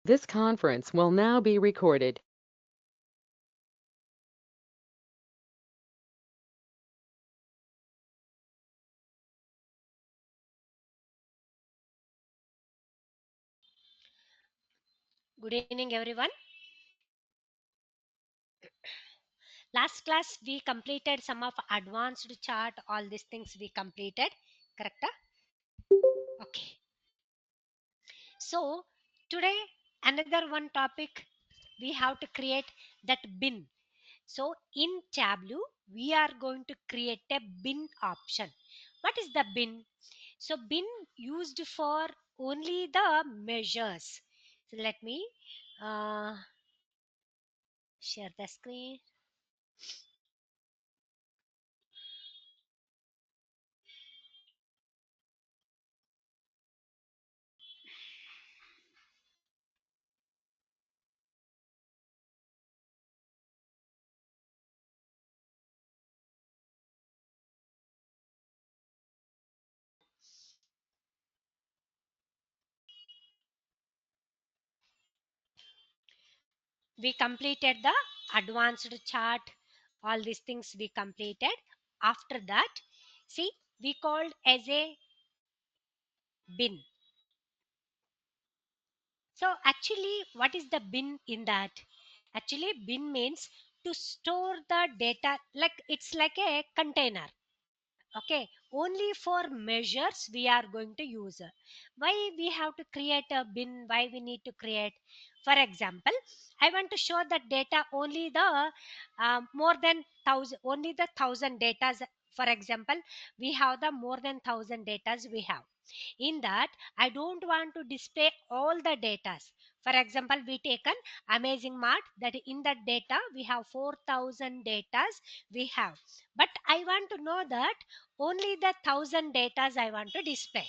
This conference will now be recorded. Good evening, everyone. Last class we completed some of advanced chart. All these things we completed, correct? Okay. So today another one topic we have to create that bin. So in Tableau we are going to create a bin option. What is the bin? So bin used for only the measures. So let me uh, share the screen. We completed the advanced chart, all these things we completed. After that, see, we called as a bin. So actually what is the bin in that? Actually bin means to store the data, like it's like a container. Okay, only for measures we are going to use. Why we have to create a bin? Why we need to create? For example, I want to show that data only the more than thousand, only the thousand datas. For example, we have the more than thousand datas we have. In that, I don't want to display all the datas. For example, we take an amazing mart, that in that data we have 4000 datas we have, but I want to know that only the 1000 datas I want to display.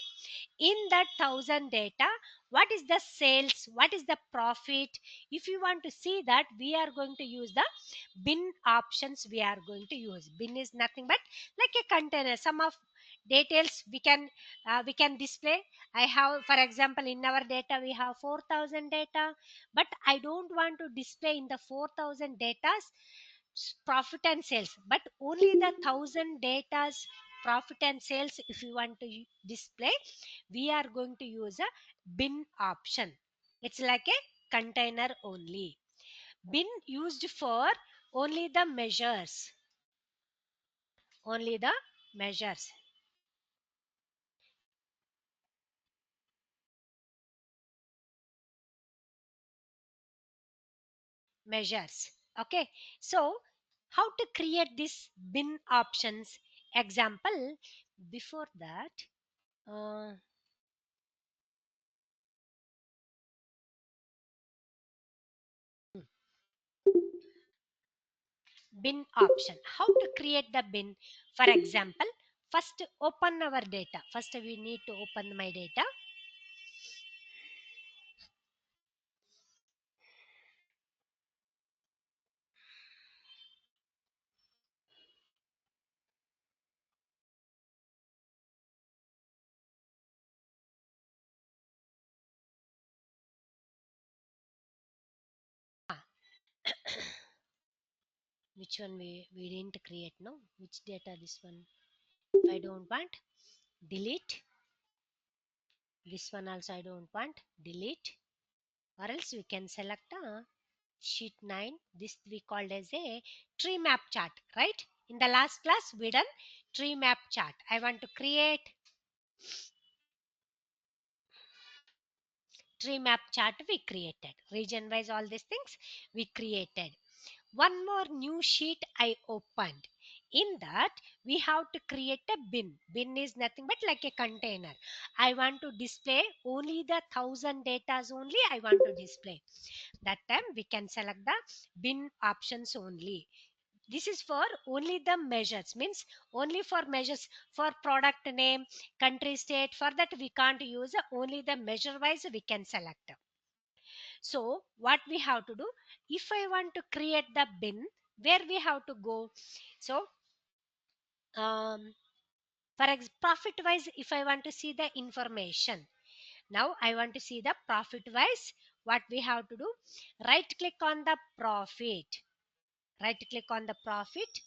In that 1000 data, what is the sales, what is the profit? If you want to see that, we are going to use the bin options. We are going to use bin is nothing but like a container. Some of details we can display. I have, for example, in our data we have 4000 data, but I don't want to display in the 4000 datas profit and sales, but only the 1000 datas profit and sales. If you want to display, we are going to use a bin option. It's like a container only. Bin used for only the measures, only the measures. Measures. Okay, so how to create this bin options? Example, before that, uh, bin option. How to create the bin? For example, first open our data. First we need to open my data. Which one we didn't create? No, which data? This one. If I don't want, delete. This one also I don't want, delete. Or else we can select sheet 9. This we called as a tree map chart, right? In the last class we done tree map chart. I want to create tree map chart. We created region wise, all these things we created. One more new sheet I opened. In that we have to create a bin. Bin is nothing but like a container. I want to display only the 1000 datas only I want to display. That time we can select the bin options only. This is for only the measures, means only for measures. For product name, country, state, for that we can't use, only the measure wise we can select. So what we have to do, if I want to create the bin, where we have to go? So for profit wise, if I want to see the information, now I want to see the profit wise what we have to do, right click on the profit. Right click on the profit.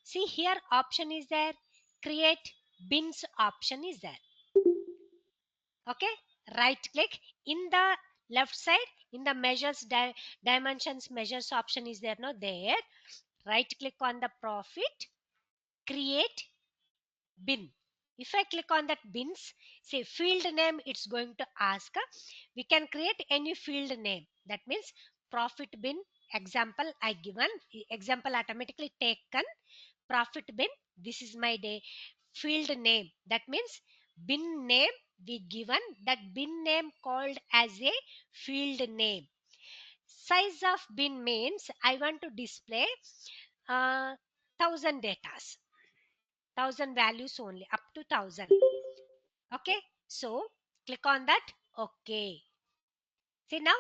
See here option is there, create bins option is there. Okay, right click in the left side, in the measures dimensions measures option is there, no there. Right click on the profit, create bin. If I click on that bins, say field name, it's going to ask. We can create any field name. That means profit bin. Example I given. Example automatically taken. Profit bin. This is my day field name. That means bin name we given. That bin name called as a field name. Size of bin means I want to display 1000 datas. 1000 values only, up to 1000. Okay, so click on that. Okay, see now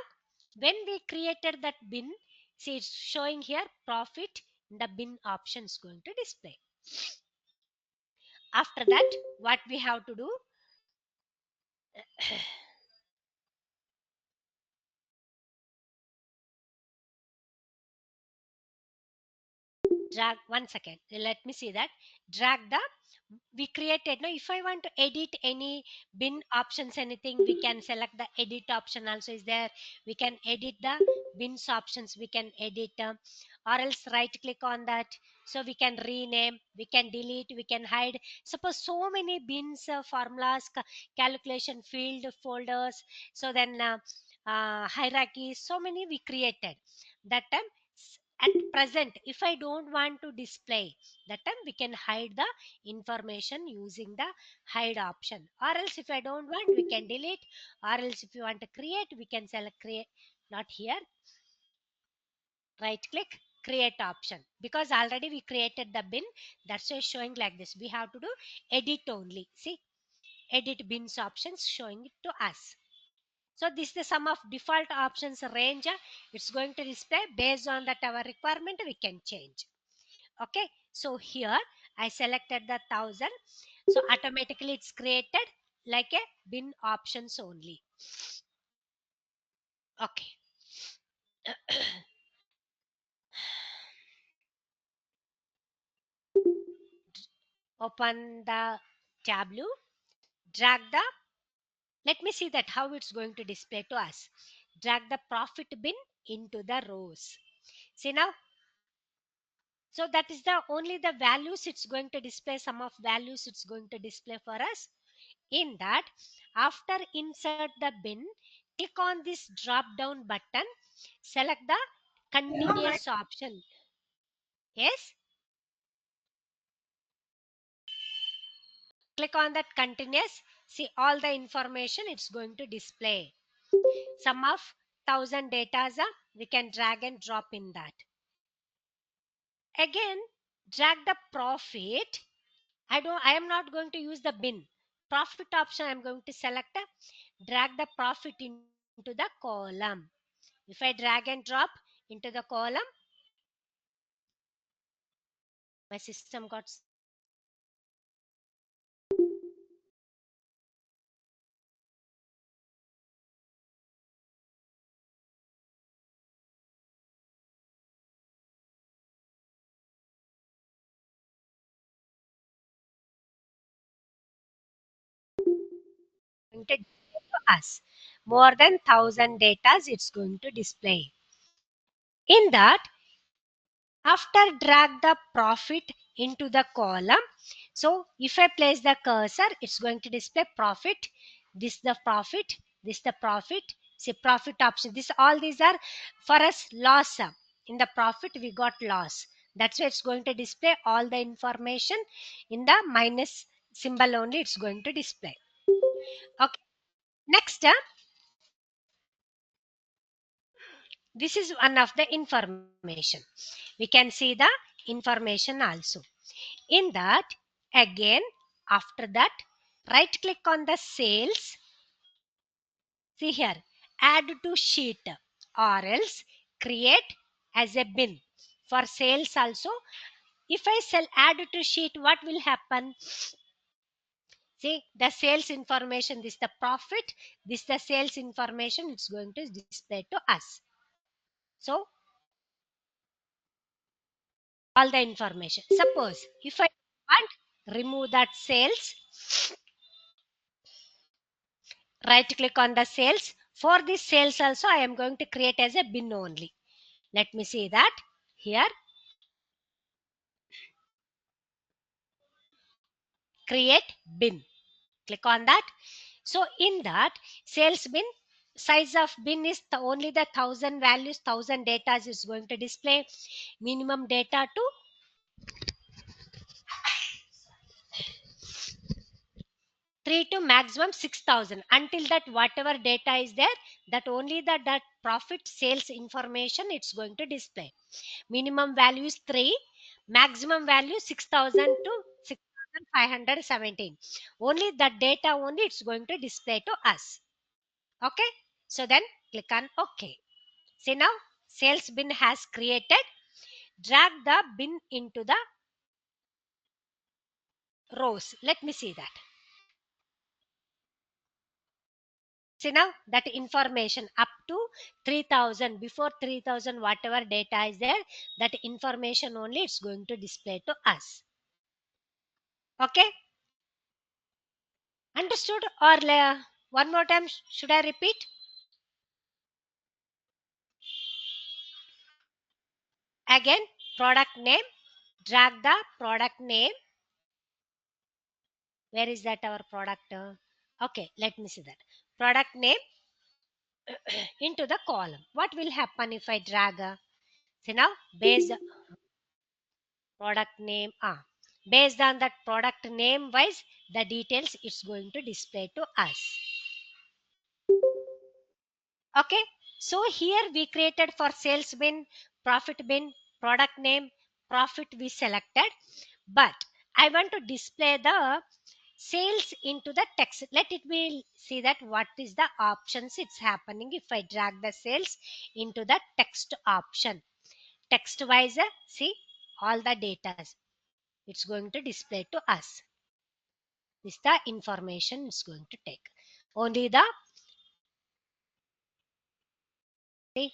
when we created that bin, see it's showing here profit, the bin option is going to display. After that what we have to do, drag, one second, let me see that. Drag the, we created, now if I want to edit any bin options anything, we can select the edit option also is there. We can edit the bins options, we can edit, or else right click on that. So we can rename, we can delete, we can hide. Suppose so many bins, formulas, calculation field folders, so then hierarchies, so many we created that time. At present if I don't want to display, that time we can hide the information using the hide option, or else if I don't want, we can delete, or else if you want to create, we can select create, not here. Right click, create option, because already we created the bin, that's why showing like this. We have to do edit only. See, edit bins options showing it to us. So this is the sum of default options range. It's going to display based on that our requirement we can change. Okay, so here I selected the 1000, so automatically it's created like a bin options only. Okay, open the tableau, drag the, let me see that how it's going to display to us. Drag the profit bin into the rows. See now, so that is the only the values it's going to display, sum of values it's going to display for us. In that, after insert the bin, click on this drop down button, select the continuous option. Yes, click on that continuous. See all the information it's going to display. Sum of 1000 data, we can drag and drop in that. Again, drag the profit. I am not going to use the bin. Profit option I'm going to select. Drag the profit into the column. If I drag and drop into the column, my system got going to display to us. More than 1000 data it's going to display. In that, after drag the profit into the column, so if I place the cursor, it's going to display profit. This the profit, this the profit. See profit option. This all these are for us loss. In the profit we got loss. That's why it's going to display all the information in the minus symbol only. It's going to display. Okay. Next, this is one of the information. We can see the information also. In that, again, after that, right click on the sales. See here, add to sheet, or else create as a bin. For sales also, if I add to sheet, what will happen? See the sales information, this the profit, this the sales information, it's going to display to us. So all the information. Suppose if I want remove that sales, right click on the sales. For this sales also I am going to create as a bin only. Let me see that here. Create bin. Click on that. So in that sales bin, size of bin is only the 1000 values, 1000 data is going to display. Minimum data to 3 to maximum 6000. Until that whatever data is there, that only that profit sales information it's going to display. Minimum value is 3, maximum value 6000 to 6517. Only that data only it's going to display to us. Okay, so then click on OK. See now sales bin has created. Drag the bin into the rows. Let me see that. See now that information up to 3000, before 3000 whatever data is there, that information only it's going to display to us. Okay, understood? Or one more time should I repeat? Again, product name, drag the product name. Where is that our product? Okay, let me see that. Product name into the column. What will happen if I drag? See now, based product name. Based on that product name wise, the details it's going to display to us. Okay, so here we created for sales bin, profit bin, product name, profit we selected, but I want to display the sales into the text. Let it be see that what is the options it's happening if I drag the sales into the text option. Text wise, see all the data it's going to display to us. This the information it's going to take. Only the see,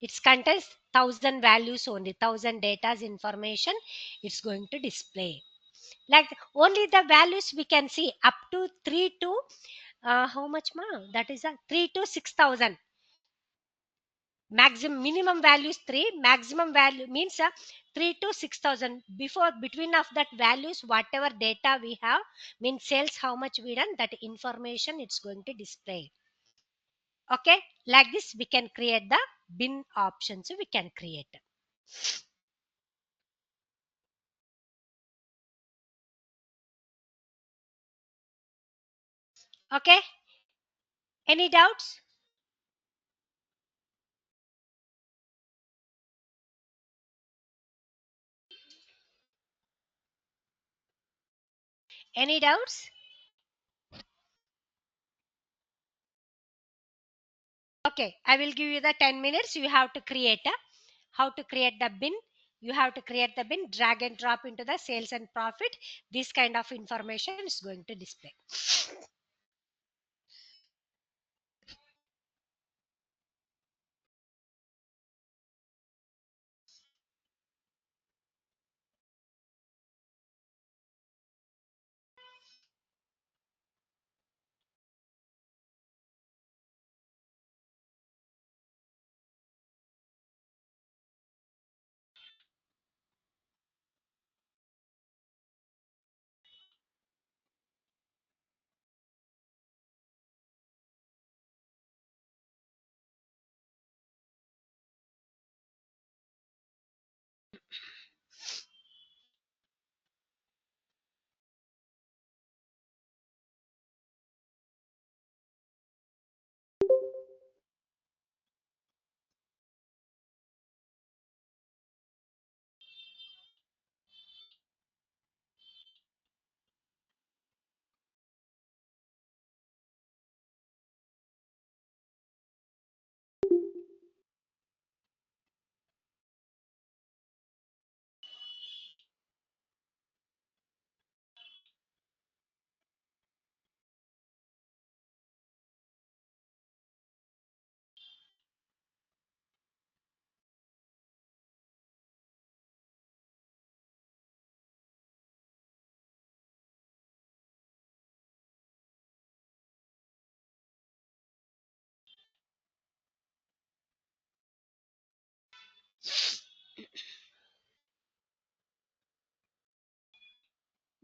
it contains 1000 values only, 1000 data's information it's going to display. Like only the values we can see up to 3 to how much ma? That is a 3 to 6000. Maximum minimum value is 3, maximum value means 3 to 6000. Before between of that values whatever data we have means sales how much we done, that information it's going to display. Okay, like this we can create the bin options we can create. Okay, any doubts? Any doubts? Okay, I will give you the 10 minutes. You have to create a how to create the bin. You have to create the bin, drag and drop into the sales and profit. This kind of information is going to display.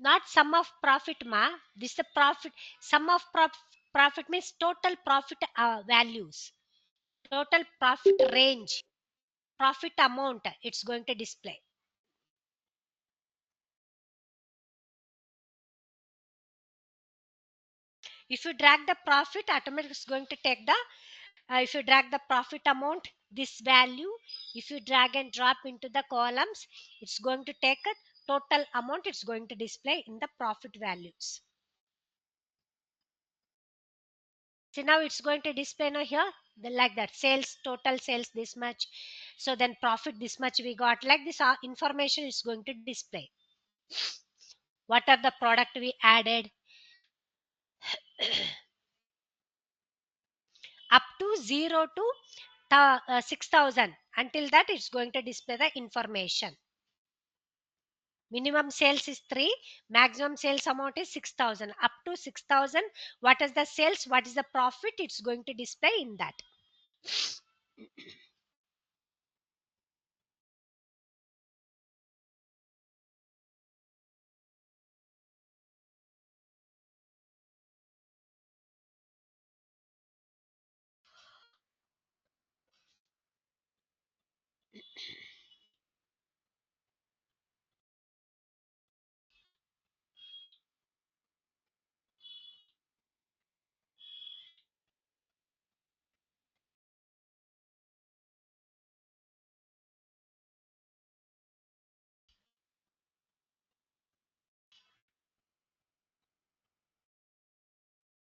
Not sum of profit, ma. This is the profit. Sum of profit means total profit values, total profit range, profit amount. It's going to display. If you drag the profit, automatically it's going to take the. If you drag the profit amount, this value. If you drag and drop into the columns, it's going to take a total amount. It's going to display in the profit values. See, now it's going to display now here like that, sales, total sales this much, so then profit this much we got, like this information is going to display. What are the product we added up to 0 to 6,000, until that it's going to display the information. Minimum sales is 3, maximum sales amount is 6,000. Up to 6,000, what is the sales, what is the profit, it's going to display in that.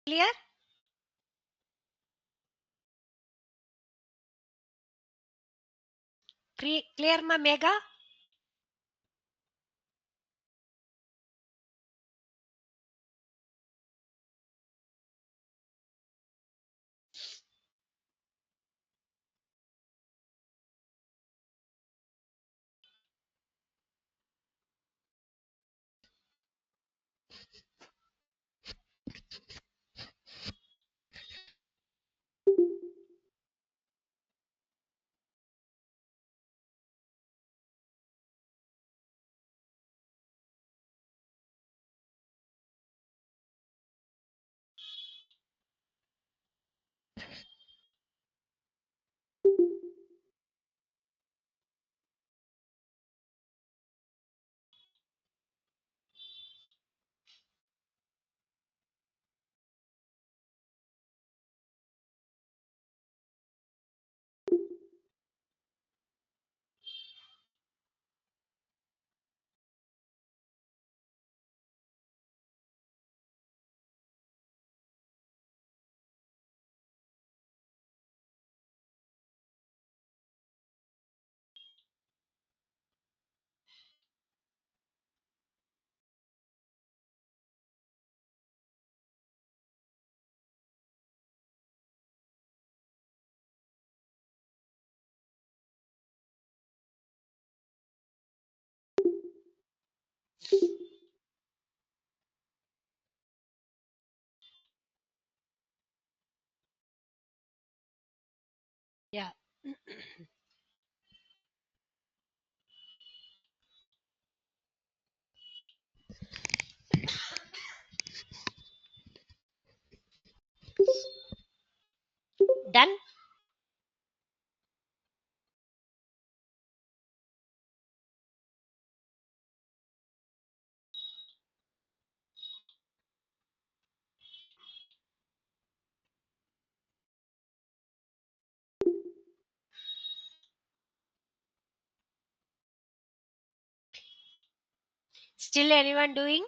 Clear? Clear, ma Mega? Yeah. Done. Still anyone doing?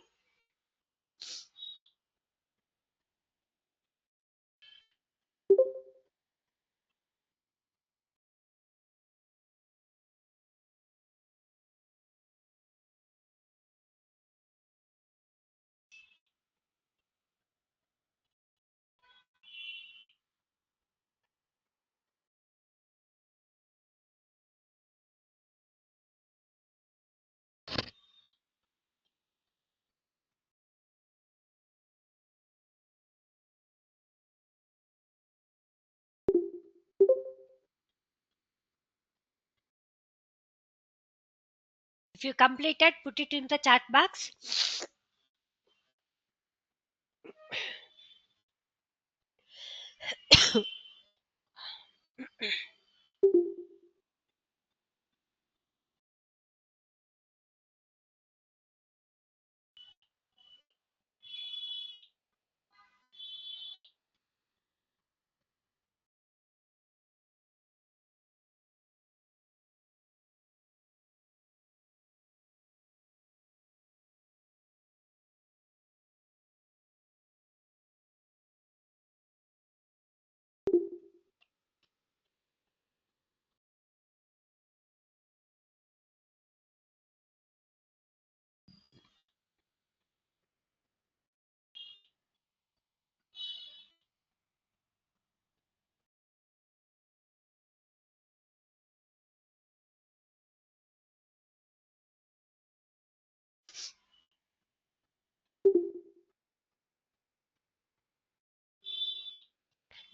If you completed, put it in the chat box.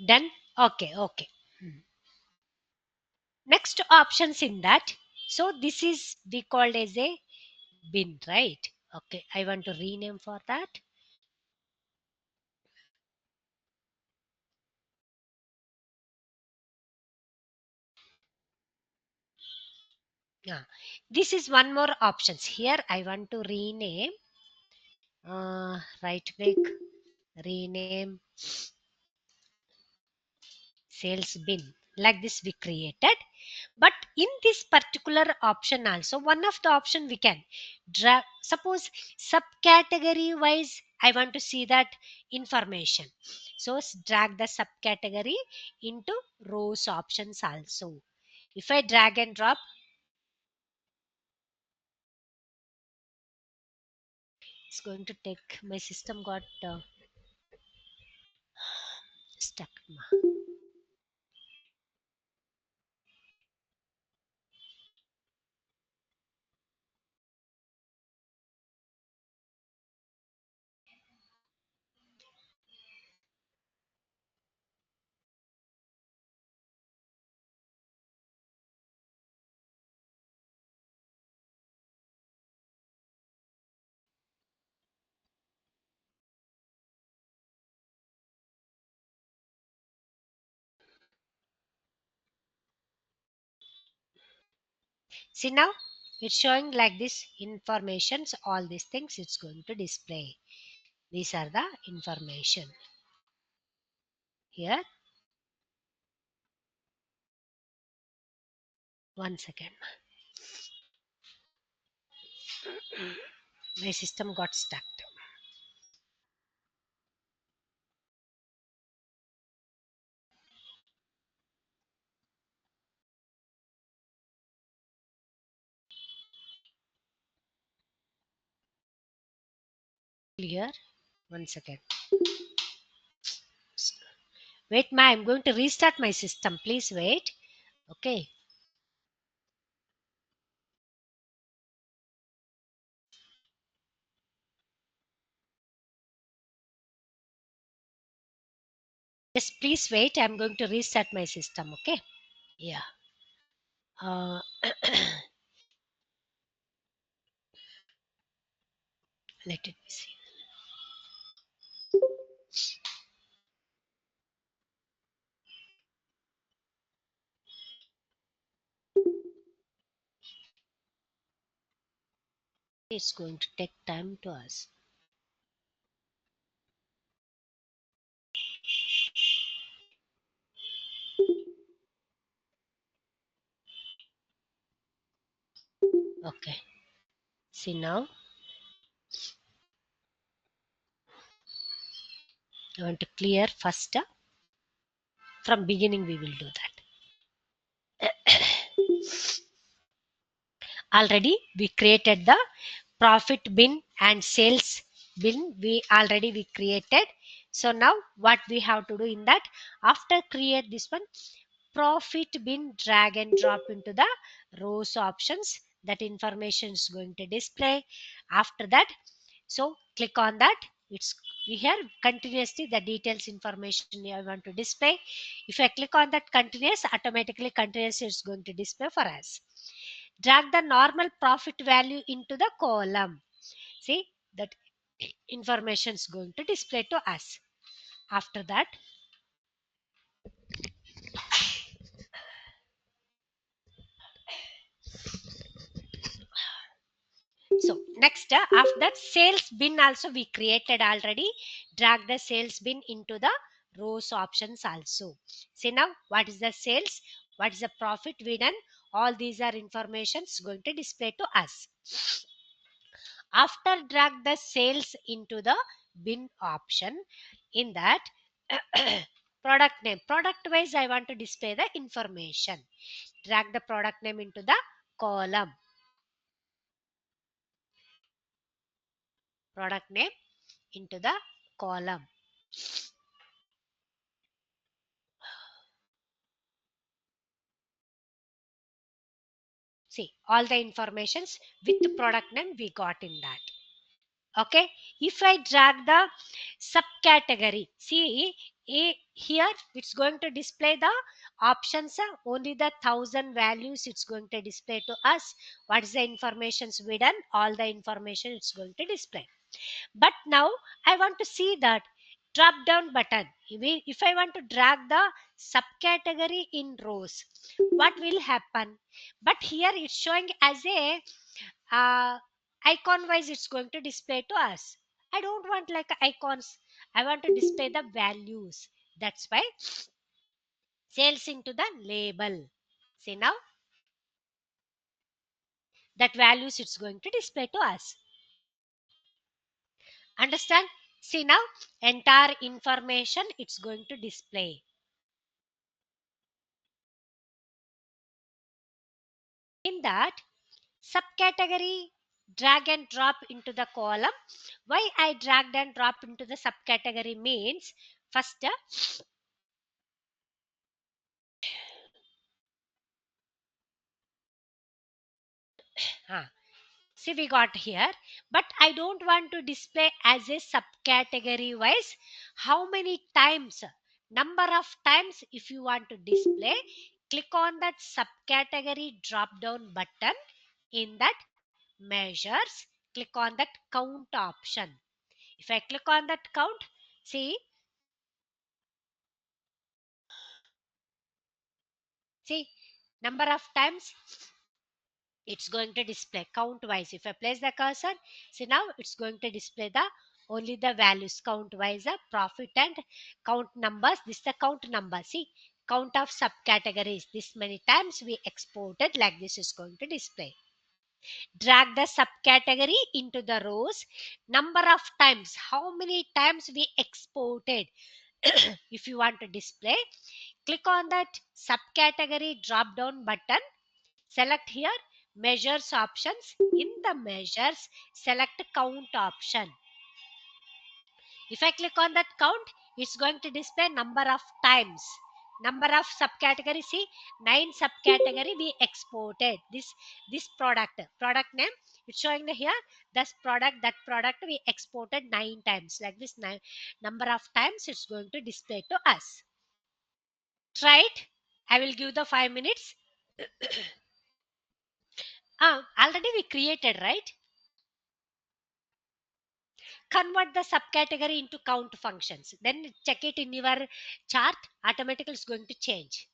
Done. Okay, okay. Next options in that. So this is we called as a bin, right? Okay, I want to rename for that. Yeah. This is one more options. Here I want to rename, right click, rename sales bin. Like this we created. But in this particular option also, one of the option we can drag, suppose subcategory wise I want to see that information. So drag the subcategory into rows options also. If I drag and drop, it's going to take, my system got stuck. See now, it's showing like this informations, all these things it's going to display. These are the information. Here, one second. My system got stuck. Clear? One second. Wait, ma, I'm going to restart my system. Please wait. Okay. Just please wait. I'm going to restart my system. Okay. Yeah. Uh, let it be seen. It's going to take time to us. Okay. See now, I want to clear first. From beginning, we will do that. Already we created the profit bin and sales bin, we created. So now what we have to do in that, after create this one, profit bin, drag and drop into the rows options, that information is going to display. After that, so click on that, it's, we have continuously the details information I want to display. If I click on that continuous, automatically continuous is going to display for us. Drag the normal profit value into the column. See that information is going to display to us. After that, So next, after that, sales bin also we created already. Drag the sales bin into the rows options also. See now, what is the sales, what is the profit we done, all these are informations going to display to us. After drag the sales into the bin option, in that product name, product wise I want to display the information. Drag the product name into the column, product name into the column. See all the informations with the product name we got in that. Okay, if I drag the subcategory, see here it's going to display the options, only the 1000 values it's going to display to us. What is the informations we done, all the information it's going to display. But now I want to see that drop down button. If I want to drag the subcategory in rows, what will happen? But here it's showing as a uh, icon wise it's going to display to us. I don't want like icons, I want to display the values. That's why sales into the label. See now, that values it's going to display to us. Understand? See now, entire information it's going to display. In that subcategory, drag and drop into the column. Why I dragged and drop into the subcategory means, first uh, see we got here, but I don't want to display as a subcategory wise how many times, number of times. If you want to display, click on that subcategory drop down button. In that measures, click on that count option. If I click on that count, see number of times it's going to display count wise. If I place the cursor, see now it's going to display the only the values count wise, the profit and count numbers. This is the count number. See, count of subcategories, this many times we exported, like this is going to display. Drag the subcategory into the rows, number of times, how many times we exported. If you want to display, click on that subcategory drop down button. Select here measures options. In the measures, select count option. If I click on that count, it's going to display number of times. Number of subcategory, see 9 subcategory we exported. This product name, it's showing here this product, that product we exported 9 times. Like this number of times it's going to display to us. Try it. I will give the 5 minutes. Already we created, right? Convert the subcategory into count functions, then check it in your chart, automatically it's going to change.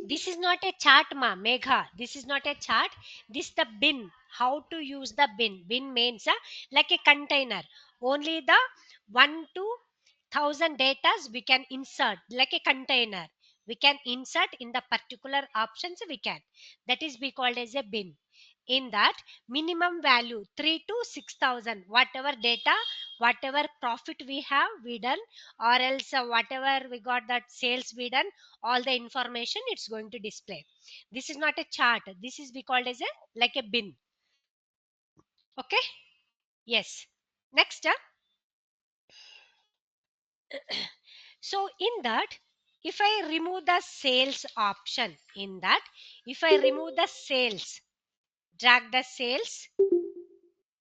This is not a chart, ma Megha. This is not a chart. This the bin. How to use the bin? Bin means like a container. Only the 1 to 1,000 datas we can insert like a container. We can insert in the particular options we can. That is be called as a bin. In that minimum value 3 to 6,000 whatever data, whatever profit we have we done, or else whatever we got that sales we done, all the information it's going to display. This is not a chart. This is we called as a like a bin. Okay. Yes. Next. So in that, if I remove the sales option, in that if I remove the sales, drag the sales.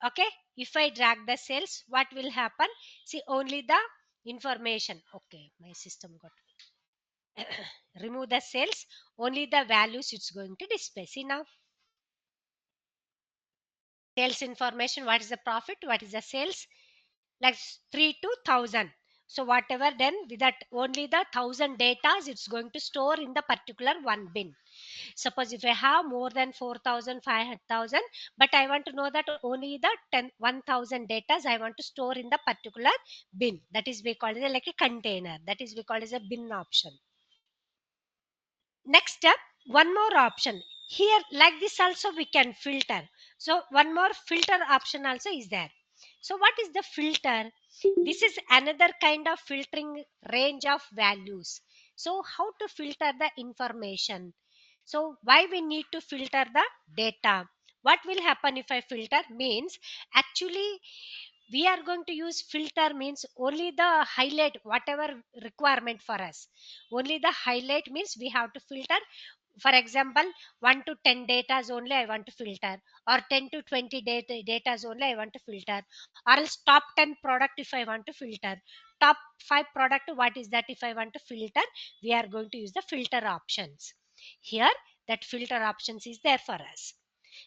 Okay, if I drag the cells what will happen? See only the information. Okay, my system got remove the cells, only the values it's going to display. See now, sales information, what is the profit, what is the sales, like 3 to 1,000. So whatever then with that only the 1,000 data it's going to store in the particular one bin. Suppose if I have more than 4,000, 5,000, but I want to know that only the 1,000 data I want to store in the particular bin. That is we call it like a container. That is we call it as a bin option. Next step, one more option. Here, like this also we can filter. So one more filter option also is there. So what is the filter? This is another kind of filtering range of values. So how to filter the information? So why we need to filter the data? What will happen if I filter? Means actually we are going to use filter means only the highlight whatever requirement for us. Only the highlight means we have to filter. For example, 1 to 10 data only I want to filter, or 10 to 20 data only I want to filter, or else top 10 product if I want to filter, top 5 product what is that if I want to filter, we are going to use the filter options. Here that filter options is there for us.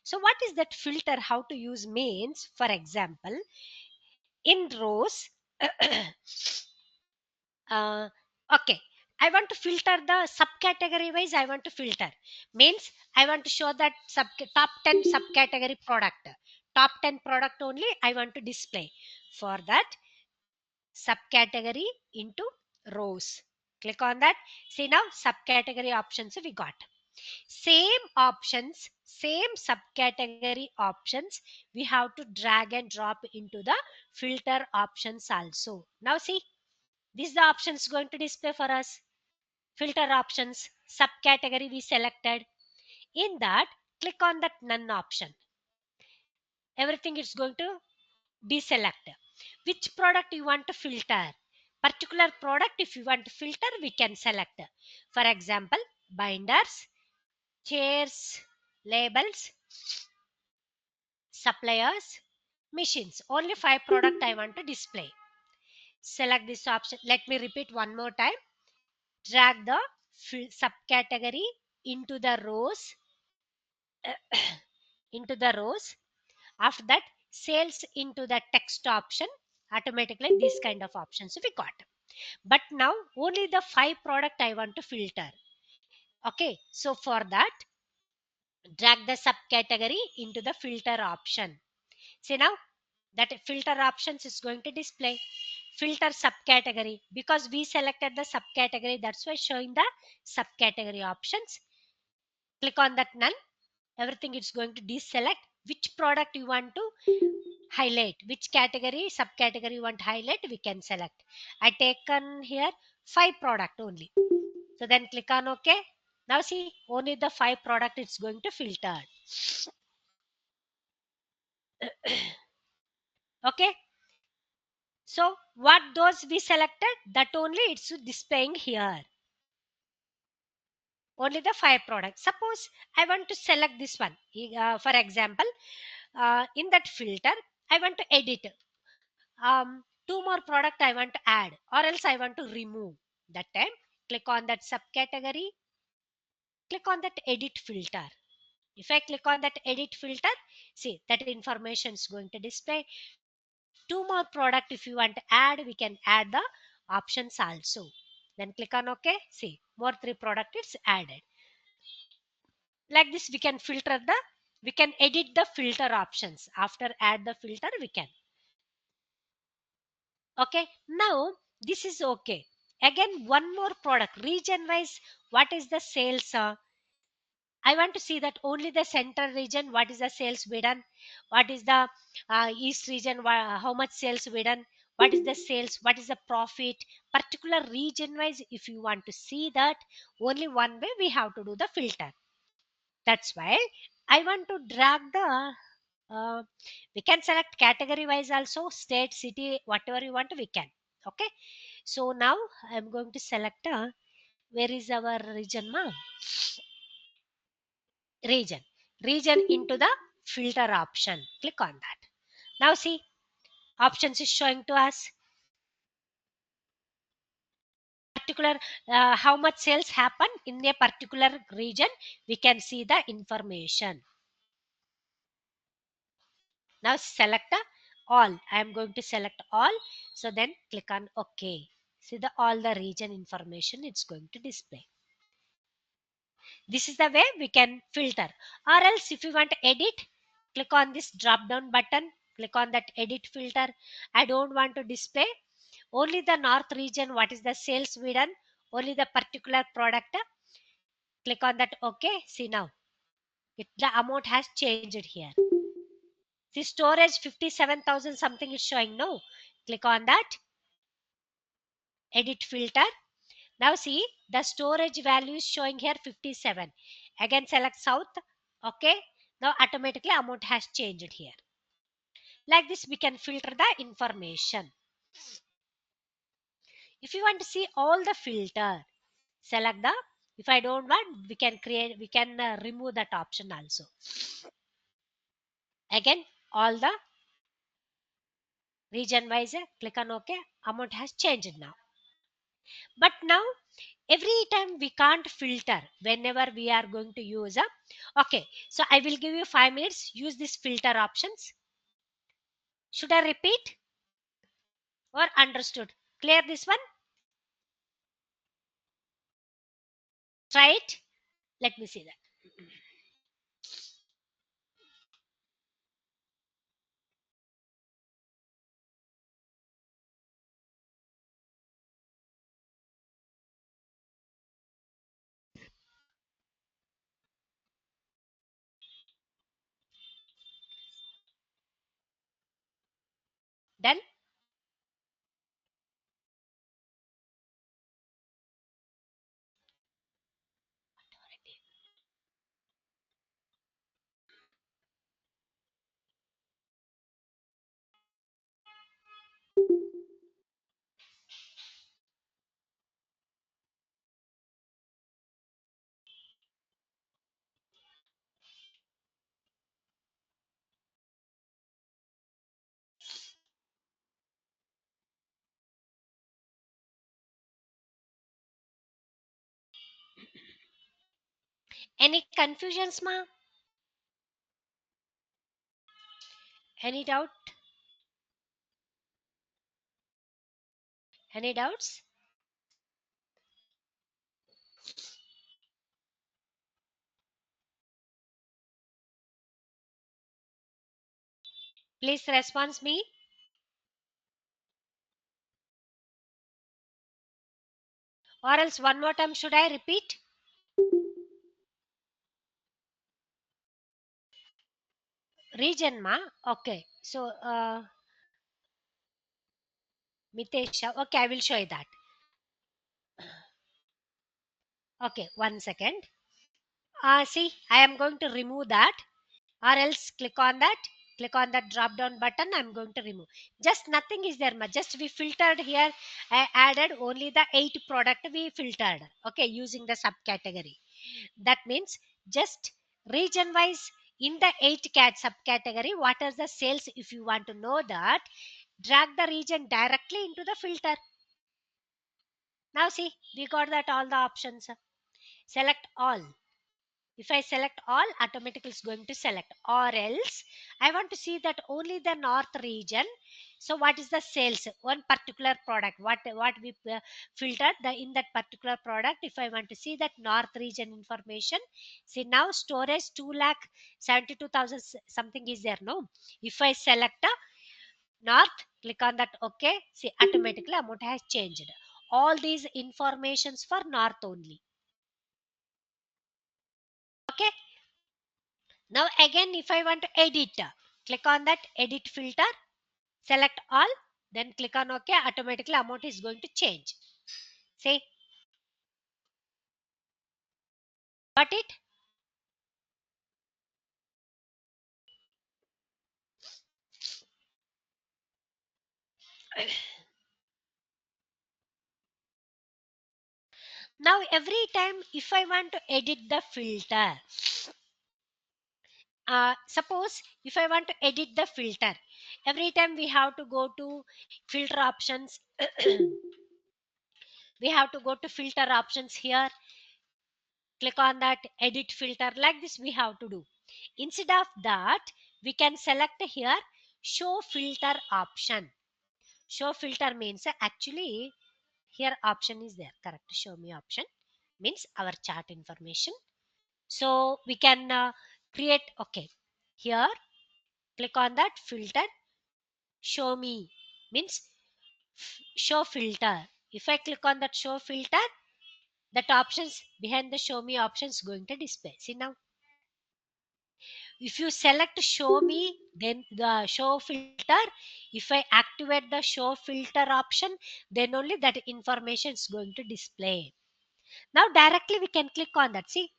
So what is that filter, how to use means, for example, in rows. uh, okay, I want to filter the subcategory wise, I want to filter means I want to show that top 10 subcategory product, top 10 product only I want to display. For that, subcategory into rows, click on that. See now subcategory options we got. Same options, same subcategory options, we have to drag and drop into the filter options also. Now see, these the options going to display for us. Filter options, subcategory we selected. In that, click on that none option. Everything is going to deselect. Which product you want to filter? Particular product if you want to filter we can select. For example, binders, chairs, labels, suppliers, machines. Only 5 product I want to display. Select this option. Let me repeat one more time. Drag the subcategory into the rows, into the rows. After that, sales into the text option. Automatically this kind of options we got. But now only the 5 product I want to filter. Okay, so for that drag the subcategory into the filter option. See now that filter options is going to display filter subcategory because we selected the subcategory, that's why showing the subcategory options. Click on that none, everything it's going to deselect which product you want to highlight, which category subcategory you want to highlight, we can select. I taken here 5 product only, so then click on OK. Now see only the 5 product it's going to filter. Okay, so what those we selected, that only it's displaying here, only the 5 products. Suppose I want to select this one, for example, in that filter I want to edit 2 more product I want to add or else I want to remove. That time click on that subcategory, click on that edit filter. If I click on that edit filter, see that information is going to display. 2 more product if you want to add, we can add the options also. Then click on OK. See more 3 product is added. Like this we can filter the, we can edit the filter options. After add the filter we can. Okay, now this is okay. Again one more product region wise, what is the sales, I want to see that only the central region, what is the sales we done, what is the east region, how much sales we done, what is the sales, what is the profit, particular region wise. If you want to see that, only one way we have to do the filter. That's why I want to drag the, uh, we can select category wise also, state, city, whatever you want we can. Okay, so now I'm going to select, where is our region ma? Region into the filter option. Click on that. Now see options is showing to us particular, how much sales happen in a particular region, we can see the information. Now select the all, I am going to select all, so then click on OK. See the all the region information it's going to display. This is the way we can filter. Or else if you want to edit, click on this drop down button, click on that edit filter. I don't want to display only the north region, what is the sales we done, only the particular product. Click on that OK. See now the amount has changed here. The storage 57,000 something is showing. No, click on that edit filter. Now see the storage value is showing here 57. Again select south. Okay, now automatically amount has changed here. Like this we can filter the information. If you want to see all the filter, select the, if I don't want, we can create, we can remove that option also. Again all the region wise, click on OK. Amount has changed now. But now every time we can't filter whenever we are going to use a, okay, so I will give you 5 minutes, use this filter options. Should I repeat or understood? Clear this one? Try it. Let me see that. Done. Any confusions ma? Any doubt? Any doubts? Please respond me. Or else one more time should I repeat? Region ma. Okay. So Mitesha. Okay, I will show you that. Okay, 1 second. See, I am going to remove that, or else click on that drop down button. I'm going to remove. Just nothing is there, ma. Just we filtered here. I added only the 8 product we filtered. Okay, using the subcategory. That means just region wise in the 8 cat subcategory, what are the sales? If you want to know that, drag the region directly into the filter. Now see, we got that all the options. Select all. If I select all, automatically it's going to select. Or else I want to see that only the north region. So what is the sales? One particular product. What we filtered the in that particular product. If I want to see that north region information, see now storage 2,72,000 something is there. No, if I select north, click on that. Okay, see automatically amount has changed. All these informations for north only. Okay. Now again, if I want to edit, click on that edit filter, select all, then click on OK. Automatically amount is going to change. See, got it? Now every time if I want to edit the filter, suppose if I want to edit the filter, every time we have to go to filter options. We have to go to filter options here, click on that edit filter. Like this we have to do. Instead of that, we can select here show filter option. Show filter means actually here option is there. Correct. Show me option means our chart information. So we can create. Okay, here click on that filter. Show me means show filter. If I click on that show filter, that options behind the show me options going to display. See now, if you select show me, then the show filter, if I activate the show filter option, then only that information is going to display. Now directly we can click on that. See,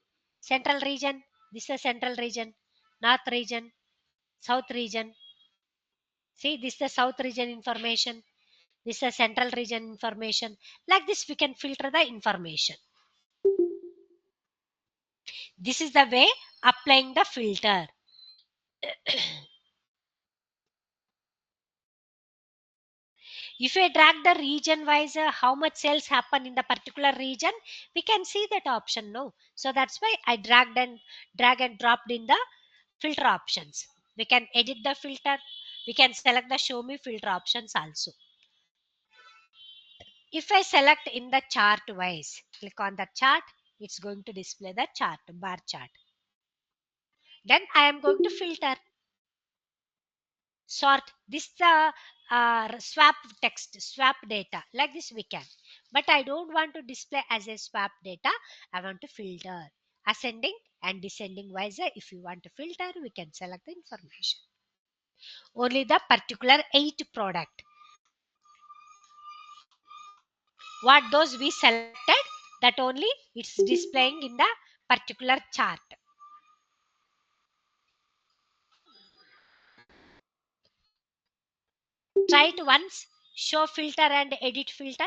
central region, this is the central region, north region, south region. See, this is the south region information, this is the central region information. Like this we can filter the information. This is the way applying the filter. If I drag the region wise, how much sales happen in the particular region, we can see that option. No, so that's why I drag and dropped in the filter options. We can edit the filter. We can select the show me filter options also. If I select in the chart wise, click on the chart, it's going to display the chart, bar chart. Then I am going to filter. Sort this the swap text, swap data. Like this we can, but I don't want to display as a swap data. I want to filter ascending and descending wise. If you want to filter, we can select the information only the particular 8 product what those we selected, that only it's displaying in the particular chart. Try it once, show filter and edit filter.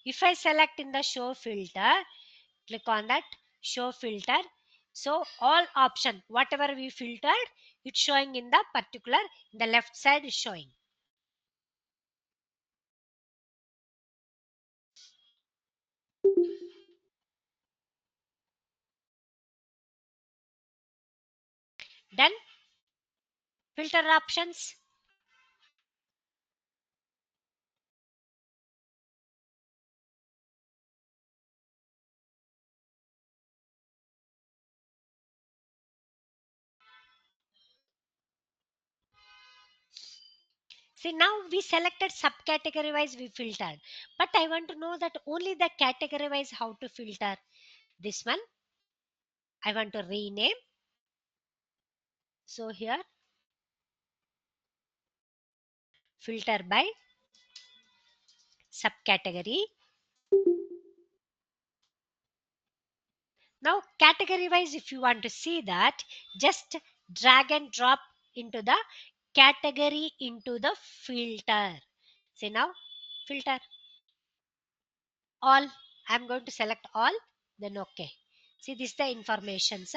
If I select in the show filter, click on that show filter. So all option, whatever we filtered, it's showing in the particular, the left side is showing. Then filter options. See, now we selected subcategory wise we filtered, but I want to know that only the category wise how to filter. This one I want to rename. So here filter by subcategory. Now category wise if you want to see that, just drag and drop into the category into the filter. See now filter all. I'm going to select all, then okay. See this is the informations,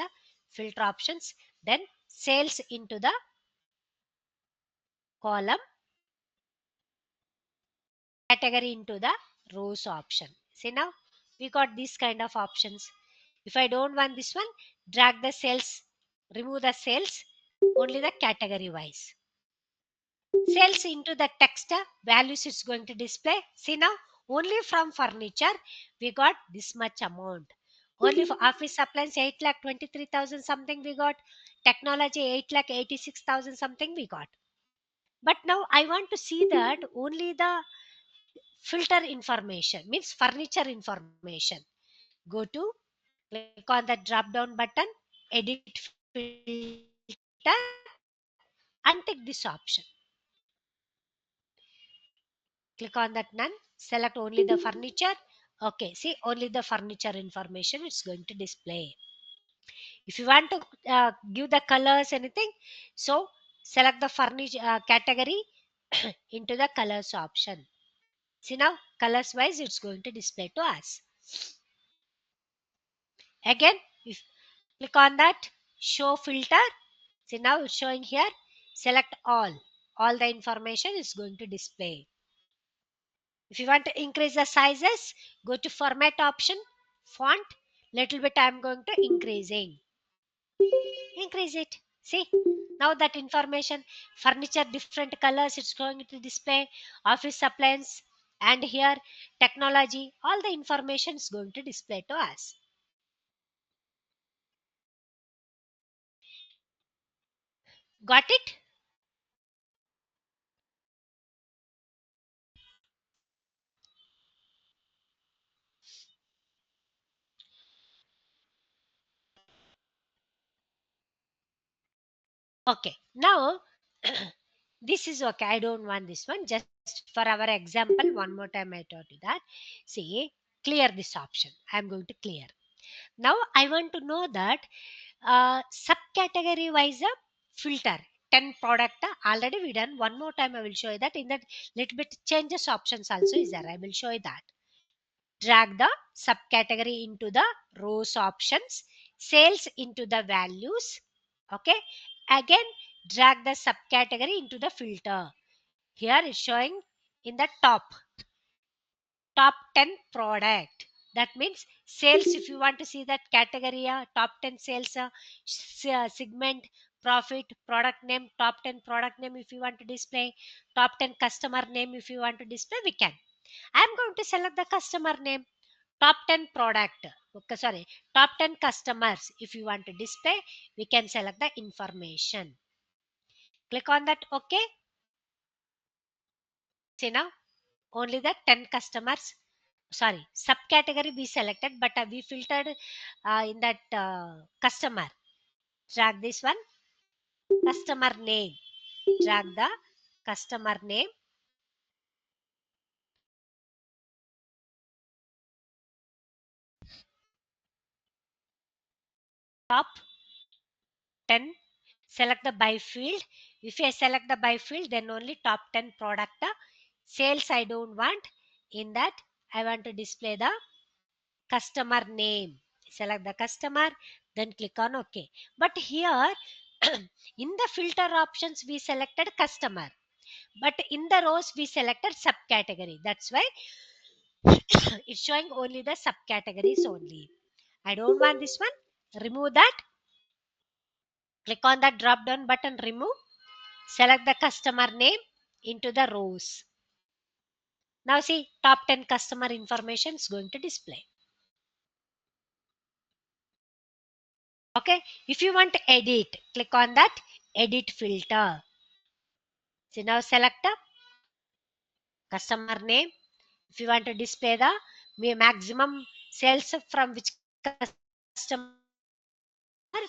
filter options, then sales into the column, category into the rows option. See now we got these kind of options. If I don't want this one, drag the cells, remove the cells, only the category wise. Cells into the text, values it's going to display. See now only from furniture we got this much amount. Only for office supplies 8,23,000 something we got. Technology 8,86,000 something we got. But now I want to see that only the filter information, means furniture information. Go to, click on the drop down button, edit filter, untick this option. Click on that none, select only the furniture. Okay, see only the furniture information it's going to display. If you want to give the colors anything, so select the furniture category into the colors option. See now colors wise it's going to display to us. Again, if click on that show filter, see now it's showing here, select all the information is going to display. If you want to increase the sizes, go to format option, font, little bit I'm going to increase it. See now that information, furniture different colors it's going to display, office supplies, and here technology, all the information is going to display to us. Got it? Okay, now this is okay. I don't want this one. Just for our example, one more time I told you that. See, clear this option. I'm going to clear. Now I want to know that subcategory wise filter 10 product already we done. One more time I will show you that. In that little bit changes options also is there. I will show you that. Drag the subcategory into the rows options, sales into the values. Okay, again drag the subcategory into the filter. Here is showing in the top 10 product. That means sales, if you want to see that category, top 10 sales, segment, profit, product name, top 10 product name if you want to display, top 10 customer name if you want to display, we can. I'm going to select the customer name, top 10 product. Okay, sorry, top 10 customers. If you want to display, we can select the information. Click on that. Okay. See now, only the 10 customers, sorry, subcategory we selected, but we filtered in that customer. Drag this one, customer name. Drag the customer name, top 10. Select the by field. If I select the by field, then only top 10 product. Sales I don't want. In that, I want to display the customer name. Select the customer, Then click on OK. But here in the filter options we selected customer, but in the rows we selected subcategory. That's why it's showing only the subcategories only. I don't want this one. Remove that. Click on that drop down button, remove. Select the customer name into the rows. Now see, top 10 customer information is going to display. Okay. If you want to edit, click on that edit filter. So now select the customer name. If you want to display the maximum sales from which customer,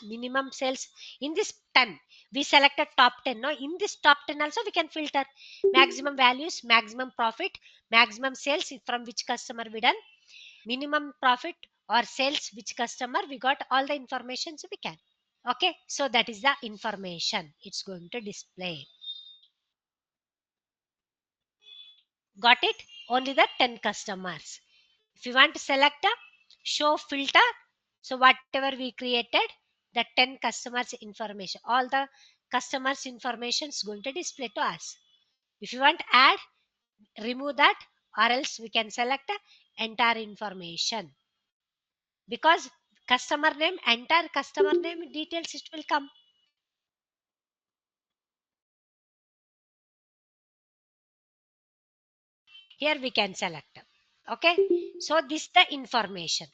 minimum sales in this 10, we selected top 10. Now in this top 10 also we can filter maximum values, maximum profit, maximum sales from which customer we done, minimum profit or sales which customer we got, all the information so we can. Okay, so that is the information it's going to display. Got it? Only the 10 customers. If you want to select a show filter, so whatever we created, the 10 customers information, all the customers information is going to display to us. If you want to add, remove that, or else we can select entire information, because customer name, entire customer name details it will come. Here we can select. Okay, so this the information.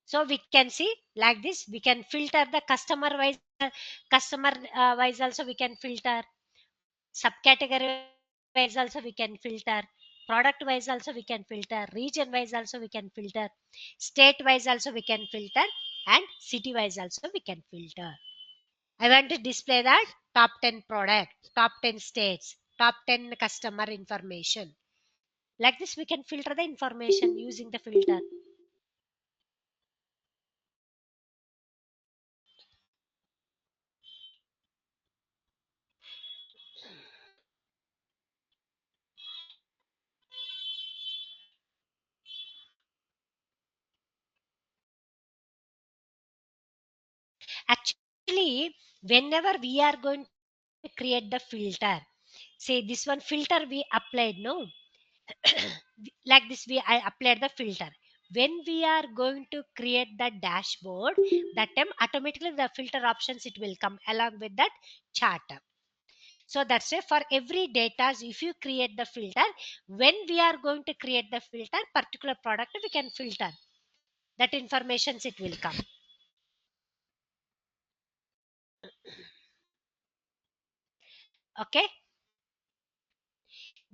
So we can see like this, we can filter the customer wise, customer wise also we can filter, subcategory wise also we can filter, product wise also we can filter, region wise also we can filter, state wise also we can filter, and city wise also we can filter. I want to display that top 10 product, top 10 states, top 10 customer information. Like this we can filter the information using the filter. Actually, whenever we are going to create the filter, say this one filter we applied, no, like this I applied the filter. When we are going to create the dashboard, that time automatically the filter options it will come along with that chart. So that's why for every data, if you create the filter, when we are going to create the filter, particular product we can filter. That informations it will come. Okay,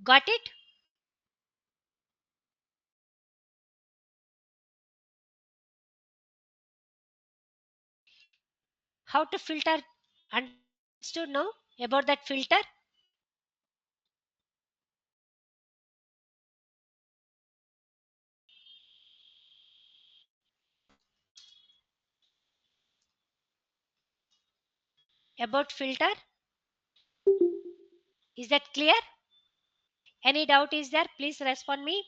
got it? How to filter? Understood now about that filter? About filter? Is that clear? Any doubt is there? Please respond me.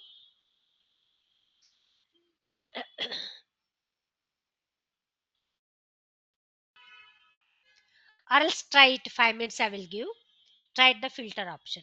Or else try it 5 minutes I will give. Try the filter option.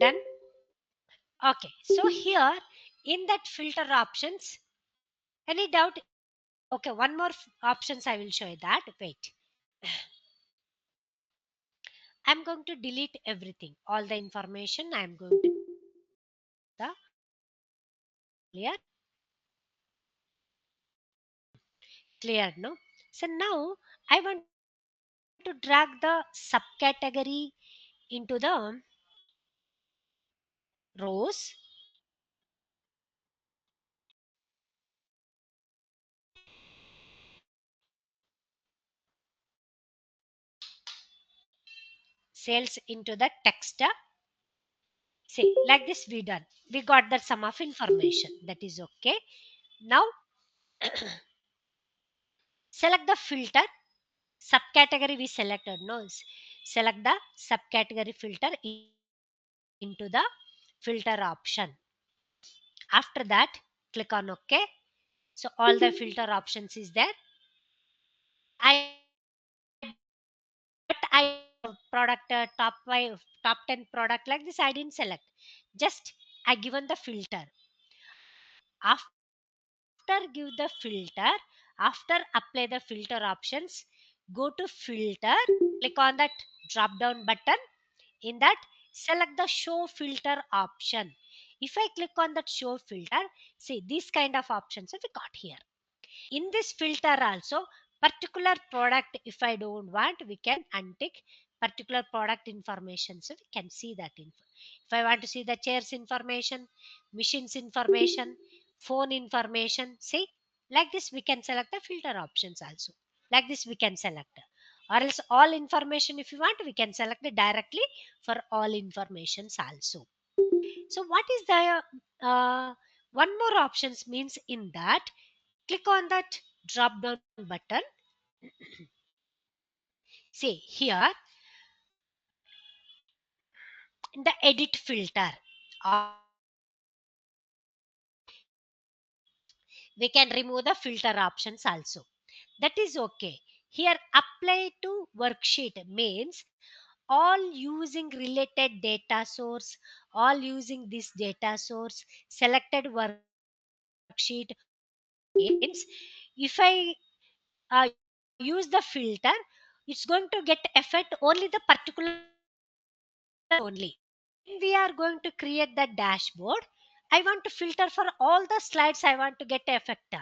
Done? Okay, so here in that filter options, any doubt? Okay, one more options I will show you that. Wait, I'm going to delete everything, all the information. I'm going to the clear, clear. No. So now I want to drag the subcategory into the rows. Sales into the text. See, like this we done. We got that sum of information. That is okay. Now select the filter subcategory we selected. No, select the subcategory filter into the filter option. After that, click on OK. So all the filter options is there. I but I product top 5, top 10 product like this. I didn't select. Just I given the filter. After give the filter, after apply the filter options, go to filter, click on that drop down button. In that, select the show filter option. If I click on that show filter, see these kind of options we got here. In this filter also, particular product if I don't want, we can untick particular product information, so we can see that info. If I want to see the chairs information, machines information, phone information, see, like this we can select the filter options also. Like this we can select, or else all information if you want, we can select it directly for all informations also. So what is the one more options means, in that click on that drop down button. See here in the edit filter, or we can remove the filter options also. That is okay. Here apply to worksheet means all using related data source, all using this data source, selected worksheet means if I use the filter, it's going to get effect only the particular worksheet only. When we are going to create the dashboard, I want to filter for all the slides I want to get effect.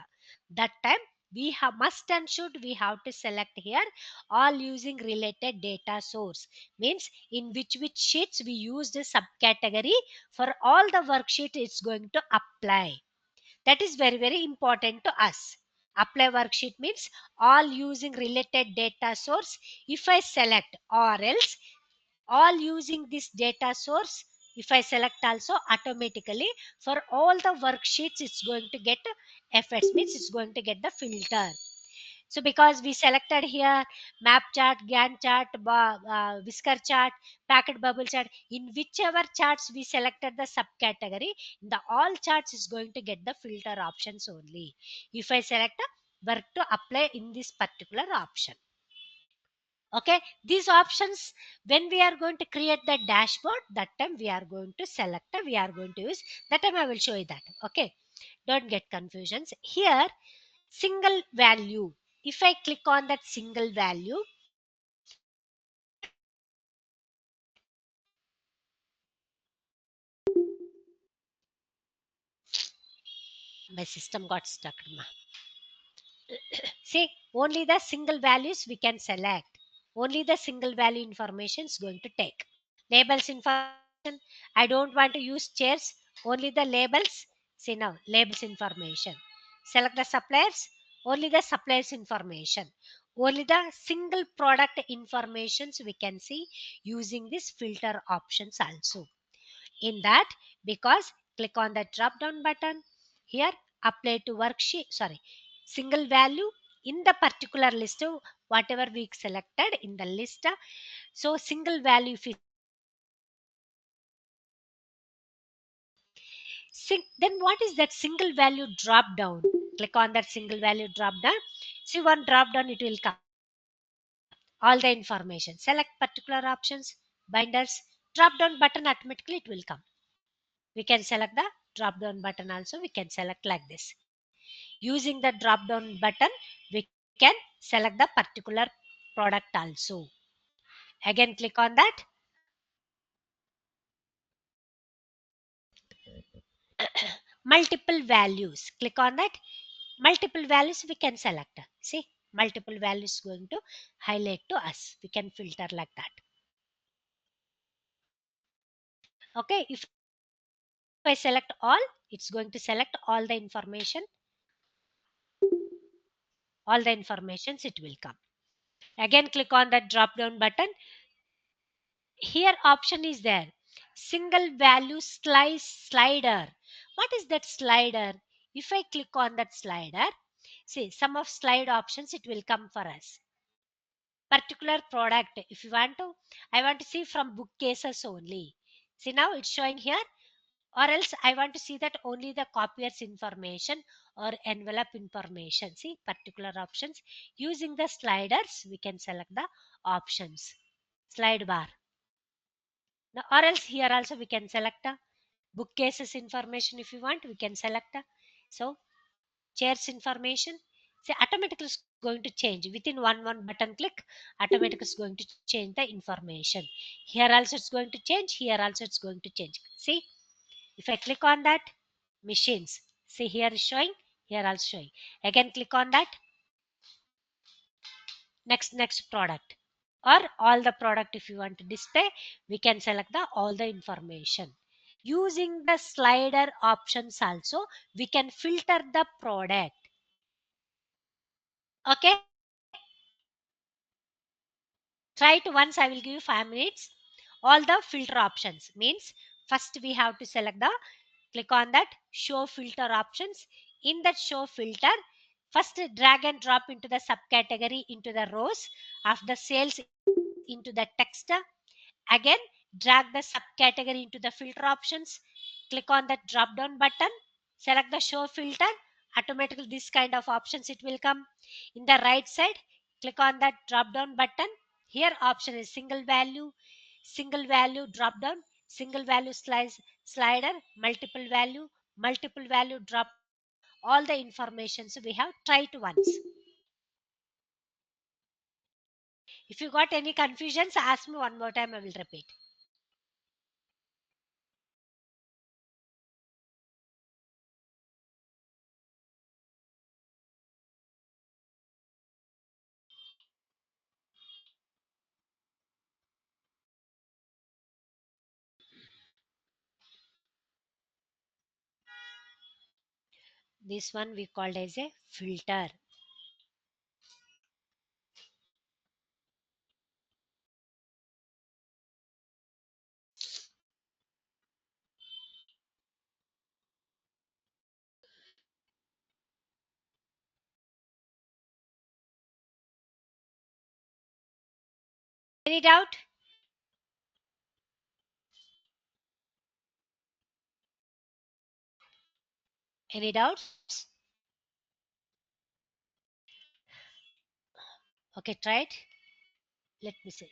That time we have must and should we have to select here all using related data source, means in which sheets we use the subcategory for all the worksheet it's going to apply. That is very very important to us. Apply worksheet means all using related data source. If I select, or else all using this data source, if I select also, automatically for all the worksheets it's going to get effects, means it's going to get the filter. So because we selected here map chart, Gantt chart, whisker chart, packet bubble chart, in whichever charts we selected the subcategory, in the all charts is going to get the filter options only. If I select a work to apply in this particular option. Okay, these options when we are going to create the dashboard, that time we are going to select, we are going to use, that time I will show you that. Okay, don't get confusions here. Single value, if I click on that single value, my system got stuck. See, only the single values we can select, only the single value information is going to take. Labels information, I don't want to use chairs, only the labels. See now, labels information. Select the suppliers, only the suppliers information, only the single product informations we can see using this filter options also. In that, because click on the drop down button here, apply to worksheet, sorry, single value in the particular list, whatever we selected in the list. So single value if we then what is that single value drop down? Click on that single value drop down. See one drop down, it will come all the information. Select particular options, binders, drop down button, automatically it will come. We can select the drop down button also. We can select like this. Using the drop down button, we can select the particular product also. Again, click on that. Multiple values. Click on that. Multiple values we can select. See, multiple values going to highlight to us. We can filter like that. Okay, if I select all, it's going to select all the informations it will come. Again, click on that drop down button. Here option is there, single value slider. What is that slider? If I click on that slider, see some of slide options it will come for us. Particular product, if you want to, I want to see from bookcases only. See, now it's showing here, or else I want to see that only the copier's information or envelope information. See, particular options. Using the sliders we can select the options, slide bar. Now, or else here also we can select a bookcases information. If you want, we can select a, so chairs information. See, automatically is going to change within one button click. Automatically is going to change the information. Here also it's going to change. Here also it's going to change. See, if I click on that, machines. See, here is showing. Here also showing. Again, click on that. Next product, or all the product. If you want to display, we can select the all the information. Using the slider options also, we can filter the product. Okay, try it once. I will give you 5 minutes. All the filter options means, first we have to select the, click on that show filter options. In that show filter, first drag and drop into the subcategory into the rows of the sales into the text. Again, drag the subcategory into the filter options. Click on that drop down button. Select the show filter. Automatically this kind of options it will come. In the right side, click on that drop down button. Here option is single value drop down, single value slider, multiple value drop down. All the information so we have tried once. If you got any confusions, ask me one more time. I will repeat. This one we called as a filter. Any doubt? Any doubts? Okay, try it. Let me see.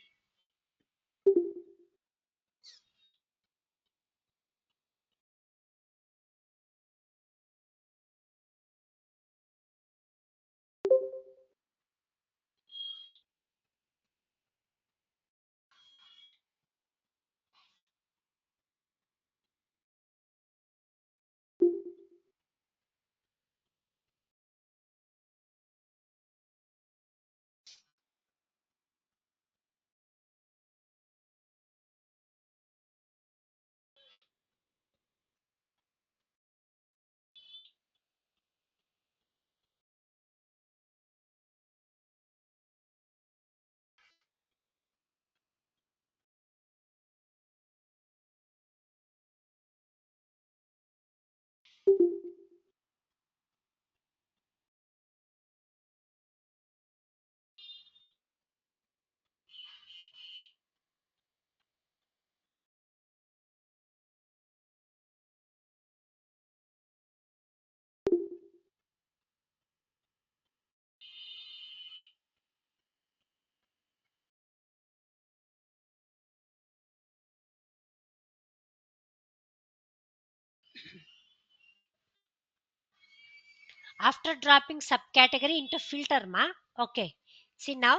After dropping subcategory into filter, ma. Okay. See now,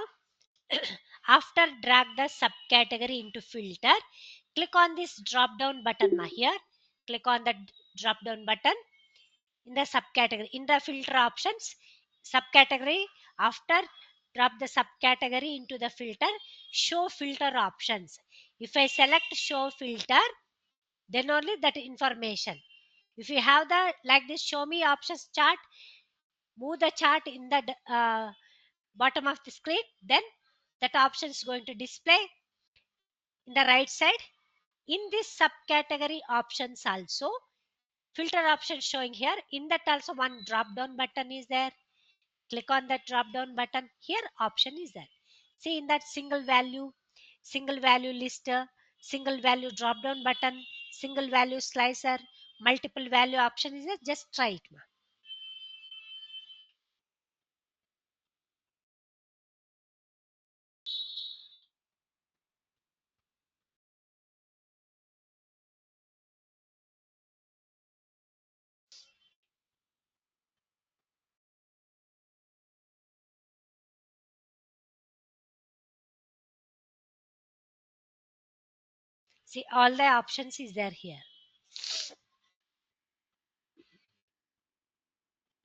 after drag the subcategory into filter, click on this drop down button, ma. Here, click on the drop down button in the subcategory. In the filter options, subcategory, after drop the subcategory into the filter, show filter options. If I select show filter, then only that information. If you have the like this show me options chart, move the chart in the bottom of the screen, then that option is going to display in the right side. In this subcategory options also, filter option showing here, in that also one drop down button is there. Click on that drop down button, here option is there. See, in that single value lister, single value drop down button, single value slicer, multiple value option is there. Just try it, ma. See, all the options is there here.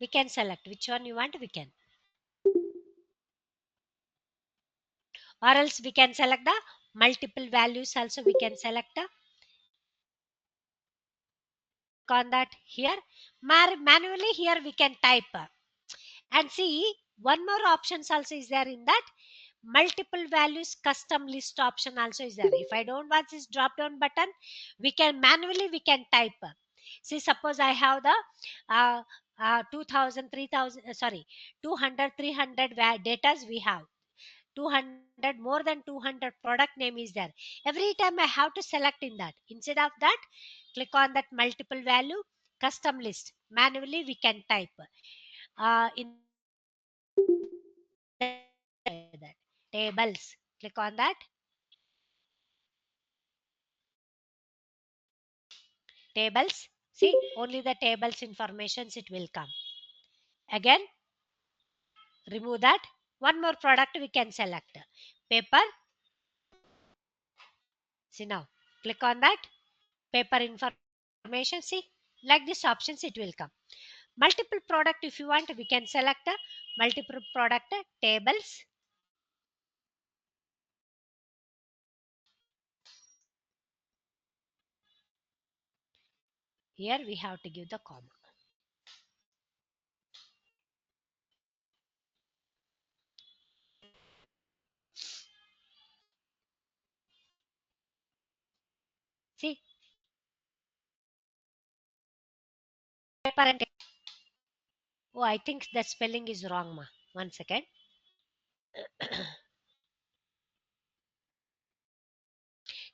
We can select which one you want, we can. Or else we can select the multiple values also, we can select the on that here. Manually here we can type. And see, one more options also is there in that. Multiple values custom list option also is there. If I don't want this drop down button, we can manually we can type. See, suppose I have the uh, 2000 3000 sorry, 200 300 datas we have. 200, more than 200 product name is there. Every time I have to select in that. Instead of that, click on that multiple value custom list. Manually we can type. In that tables, click on that tables. See, only the tables informations it will come. Again, remove that. One more product we can select. Paper. See now, click on that paper information. See, like this options it will come. Multiple product if you want, we can select a multiple product tables. Here we have to give the comma. See, paper and oh, I think the spelling is wrong, ma. One second.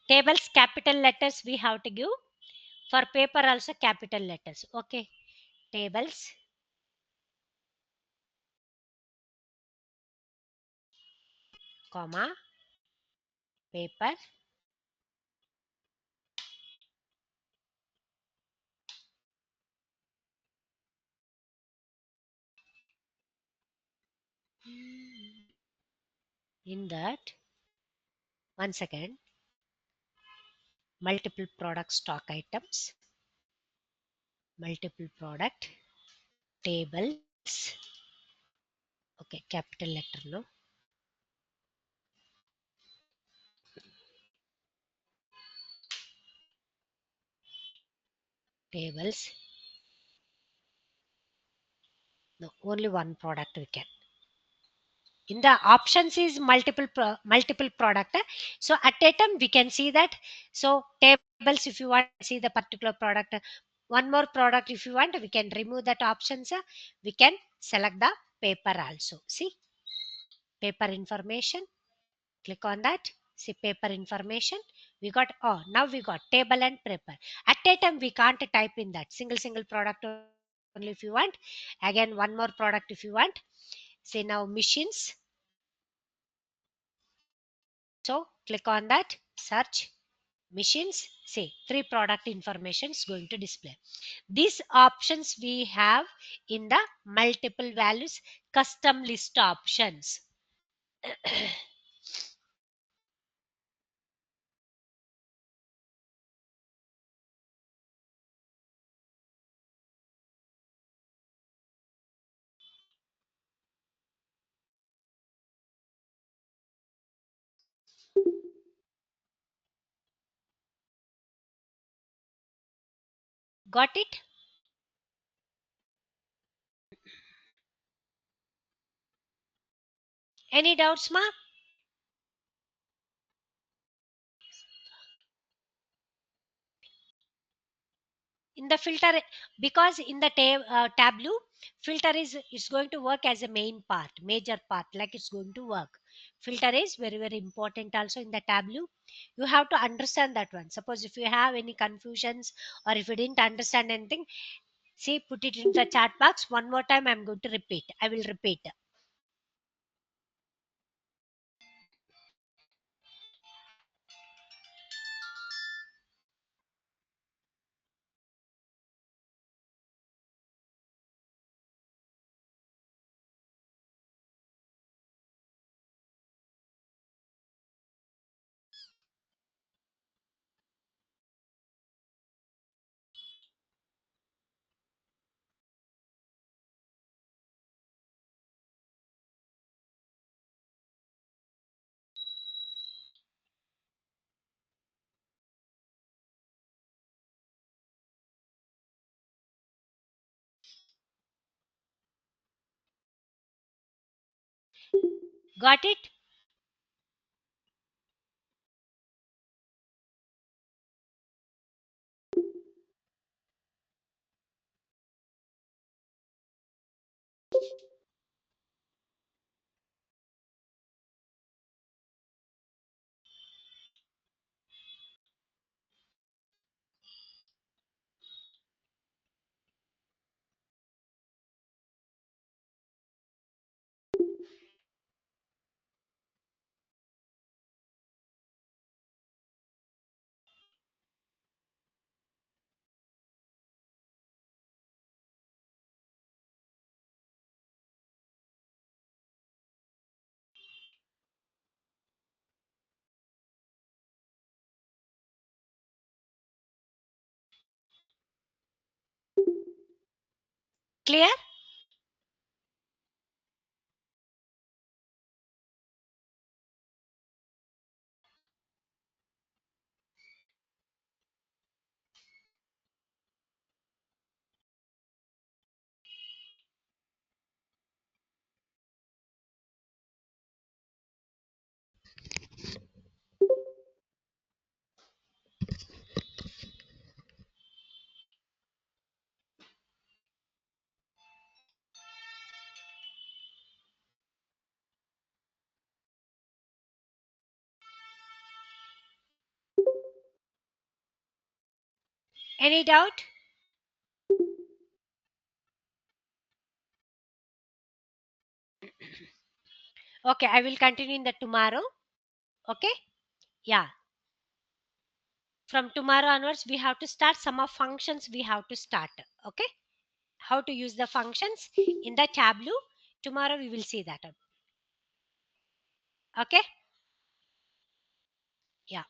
Tables capital letters we have to give. For paper also capital letters. Okay. Tables. Comma. Paper. In that, one second. Multiple product stock items. Multiple product. Tables. Okay. Capital letter no. Tables. No. Only one product we can. In the options is multiple product. So at a time we can see that. So tables if you want to see the particular product. One more product if you want, we can remove that options. We can select the paper also. See, paper information. Click on that. See, paper information. We got, oh, now we got table and paper. At a time we can't type in that single product only if you want. Again, one more product if you want. Say now machines. So click on that search. machines, say 3 product information is going to display. These options we have in the multiple values custom list options. Got it? Any doubts, ma? In the filter, because in the tableau, filter is going to work as a main part, major part, like it's going to work. Filter is very, very important also in the tableau. You have to understand that one. Suppose if you have any confusions or if you didn't understand anything, see, put it in the chat box. One more time, I'm going to repeat. I will repeat. Got it? Clear? Any doubt? Okay, I will continue in the tomorrow. Okay? Yeah. From tomorrow onwards, we have to start some of functions we have to start. Okay? How to use the functions in the tableau. Tomorrow we will see that. Okay? Yeah.